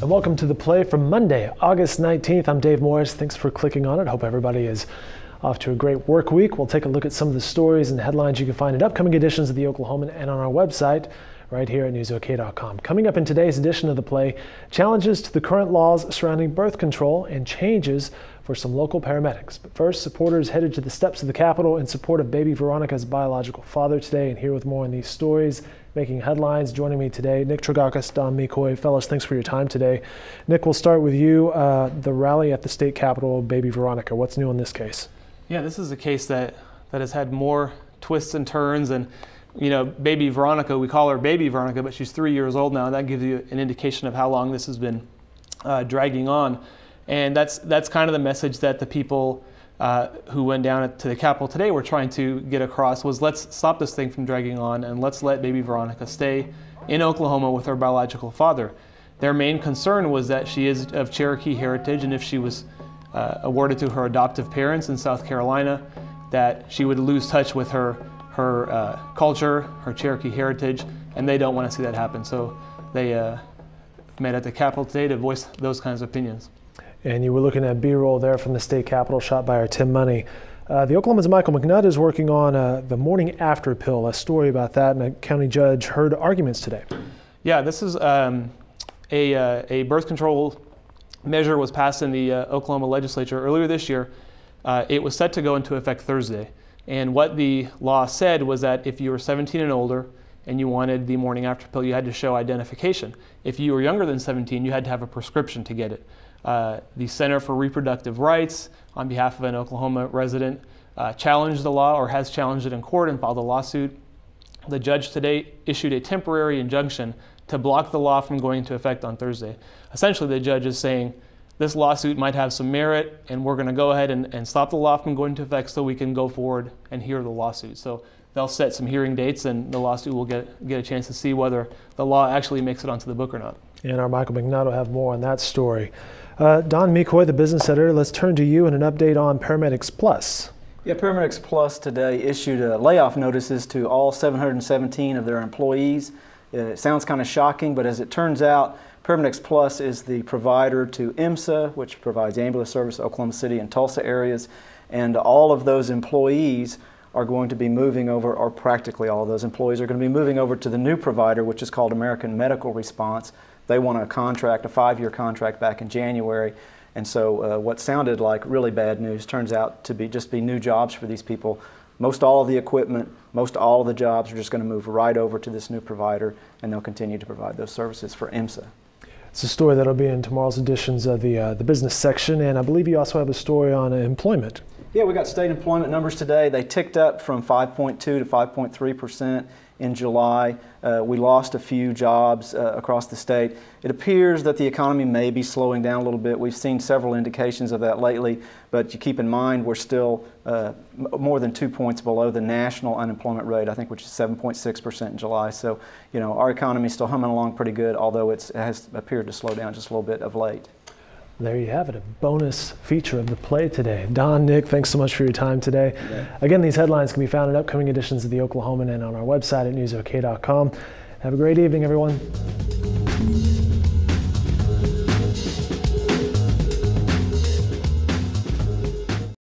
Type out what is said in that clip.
and welcome to The Play for Monday, August 19th. I'm Dave Morris. Thanks for clicking on it. Hope everybody is off to a great work week. We'll take a look at some of the stories and headlines you can find in upcoming editions of The Oklahoman and on our website right here at newsok.com. Coming up in today's edition of The Play, challenges to the current laws surrounding birth control and changes for some local paramedics. But first, supporters headed to the steps of the Capitol in support of baby Veronica's biological father today. And here with more on these stories making headlines, joining me today, Nick Tragakis, Don McCoy. Fellas, thanks for your time today. Nick, we'll start with you. The rally at the state capitol, baby Veronica. What's new in this case? Yeah, this is a case that has had more twists and turns. And, you know, baby Veronica, we call her baby Veronica, but she's 3 years old now. That gives you an indication of how long this has been dragging on. And that's kind of the message that the people who went down to the Capitol today were trying to get across was, let's stop this thing from dragging on and let's let baby Veronica stay in Oklahoma with her biological father. Their main concern was that she is of Cherokee heritage, and if she was awarded to her adoptive parents in South Carolina, that she would lose touch with her culture, her Cherokee heritage, and they don't want to see that happen. So they met at the Capitol today to voice those kinds of opinions. And you were looking at B-roll there from the state capitol shot by our Tim Money. The Oklahoma's Michael McNutt is working on the morning after pill, a story about that, and a county judge heard arguments today. Yeah, this is a birth control measure was passed in the Oklahoma legislature earlier this year. It was set to go into effect Thursday. And what the law said was that if you were 17 and older and you wanted the morning after pill, you had to show identification. If you were younger than 17, you had to have a prescription to get it. The Center for Reproductive Rights, on behalf of an Oklahoma resident, challenged the law, or has challenged it in court and filed a lawsuit. The judge today issued a temporary injunction to block the law from going into effect on Thursday. Essentially, the judge is saying this lawsuit might have some merit, and we're going to go ahead and stop the law from going into effect so we can go forward and hear the lawsuit. So they'll set some hearing dates, and the lawsuit will get a chance to see whether the law actually makes it onto the book or not. And our Michael McNutt will have more on that story. Don McCoy, the business editor, let's turn to you and an update on Paramedics Plus. Yeah, Paramedics Plus today issued layoff notices to all 717 of their employees. It sounds kind of shocking, but as it turns out, Paramedics Plus is the provider to IMSA, which provides ambulance service to Oklahoma City and Tulsa areas, and all of those employees are going to be moving over, or practically all of those employees are going to be moving over to the new provider, which is called American Medical Response. They won a contract, a 5-year contract back in January, and so what sounded like really bad news turns out to be just new jobs for these people. Most all of the equipment, most all of the jobs are just going to move right over to this new provider, and they'll continue to provide those services for IMSA. It's a story that'll be in tomorrow's editions of the business section, and I believe you also have a story on employment. Yeah, we got state employment numbers today. They ticked up from 5.2 to 5.3% in July. We lost a few jobs across the state. It appears that the economy may be slowing down a little bit. We've seen several indications of that lately, but you keep in mind we're still more than 2 points below the national unemployment rate, I think, which is 7.6% in July. So, you know, our economy is still humming along pretty good, although it has appeared to slow down just a little bit of late. There you have it, a bonus feature of The Play today. Don, Nick, thanks so much for your time today. Yeah. Again, these headlines can be found in upcoming editions of The Oklahoman and on our website at newsok.com. Have a great evening, everyone.